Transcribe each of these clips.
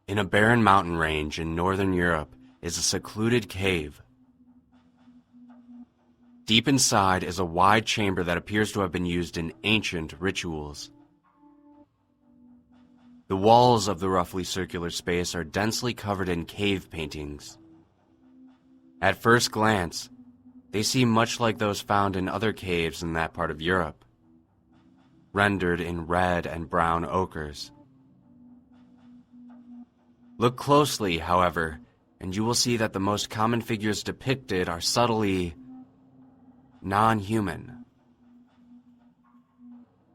In a barren mountain range in northern Europe is a secluded cave. Deep inside is a wide chamber that appears to have been used in ancient rituals. The walls of the roughly circular space are densely covered in cave paintings. At first glance, they seem much like those found in other caves in that part of Europe, rendered in red and brown ochres. Look closely, however, and you will see that the most common figures depicted are subtly non-human.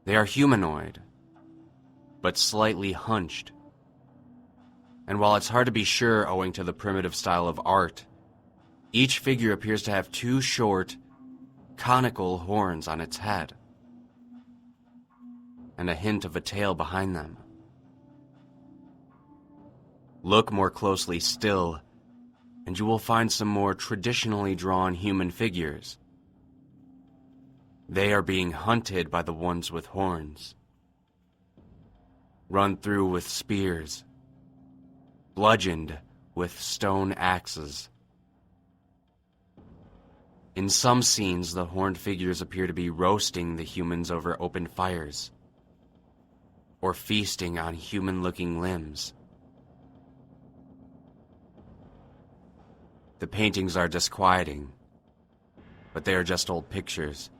They are humanoid, but slightly hunched. And while it's hard to be sure owing to the primitive style of art, each figure appears to have two short, conical horns on its head, and a hint of a tail behind them. Look more closely still, and you will find some more traditionally drawn human figures. They are being hunted by the ones with horns, run through with spears, bludgeoned with stone axes. In some scenes, the horned figures appear to be roasting the humans over open fires, or feasting on human-looking limbs. The paintings are disquieting, but they are just old pictures.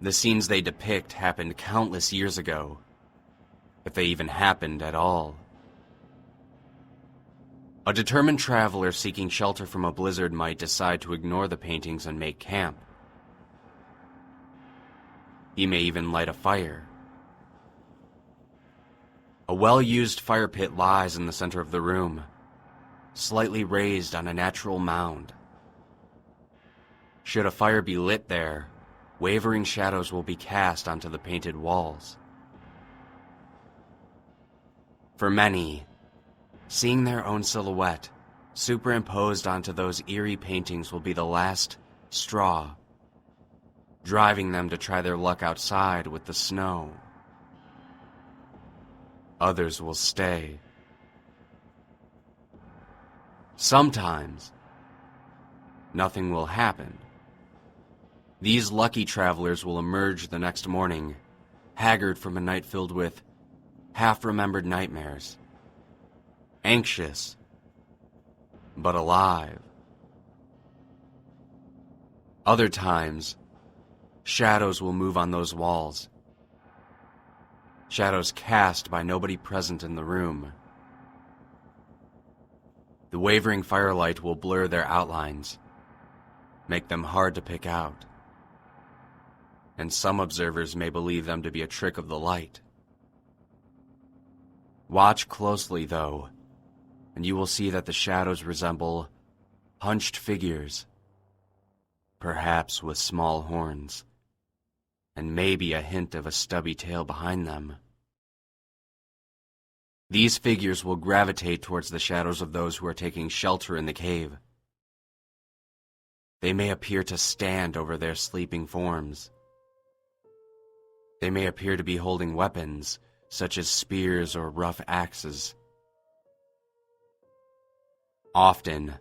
The scenes they depict happened countless years ago, if they even happened at all. A determined traveler seeking shelter from a blizzard might decide to ignore the paintings and make camp. He may even light a fire. A well-used fire pit lies in the center of the room, slightly raised on a natural mound. Should a fire be lit there, wavering shadows will be cast onto the painted walls. For many, seeing their own silhouette superimposed onto those eerie paintings will be the last straw, driving them to try their luck outside with the snow. Others will stay. Sometimes, nothing will happen. These lucky travelers will emerge the next morning, haggard from a night filled with half-remembered nightmares, anxious, but alive. Other times, shadows will move on those walls, shadows cast by nobody present in the room. The wavering firelight will blur their outlines, make them hard to pick out, and some observers may believe them to be a trick of the light. Watch closely, though, and you will see that the shadows resemble hunched figures, perhaps with small horns, and maybe a hint of a stubby tail behind them. These figures will gravitate towards the shadows of those who are taking shelter in the cave. They may appear to stand over their sleeping forms. They may appear to be holding weapons, such as spears or rough axes. Often,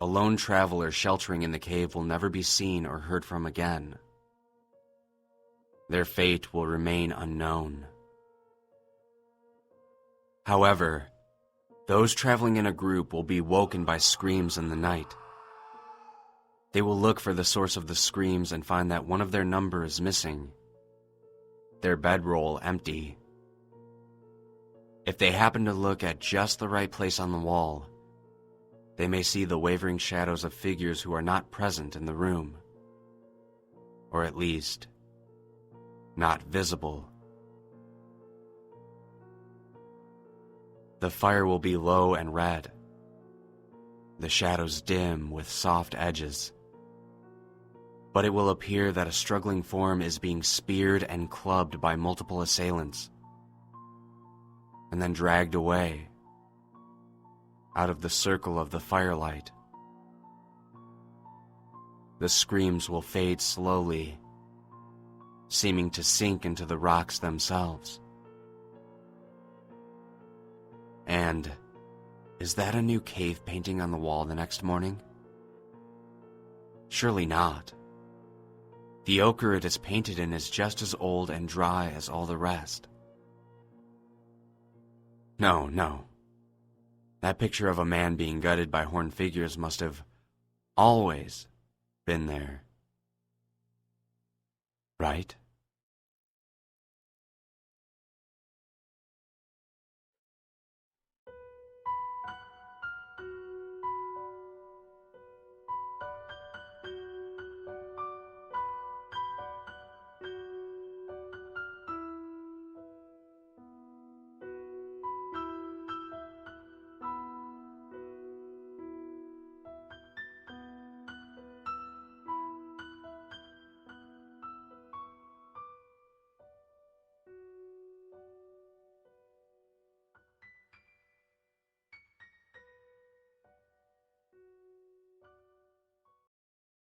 a lone traveler sheltering in the cave will never be seen or heard from again. Their fate will remain unknown. However, those traveling in a group will be woken by screams in the night. They will look for the source of the screams and find that one of their number is missing, their bedroll empty. If they happen to look at just the right place on the wall, they may see the wavering shadows of figures who are not present in the room, or at least, not visible. The fire will be low and red, the shadows dim with soft edges, but it will appear that a struggling form is being speared and clubbed by multiple assailants, and then dragged away, out of the circle of the firelight. The screams will fade slowly, seeming to sink into the rocks themselves. And is that a new cave painting on the wall the next morning? Surely not. The ochre it is painted in is just as old and dry as all the rest. No. That picture of a man being gutted by horned figures must have always been there. Right?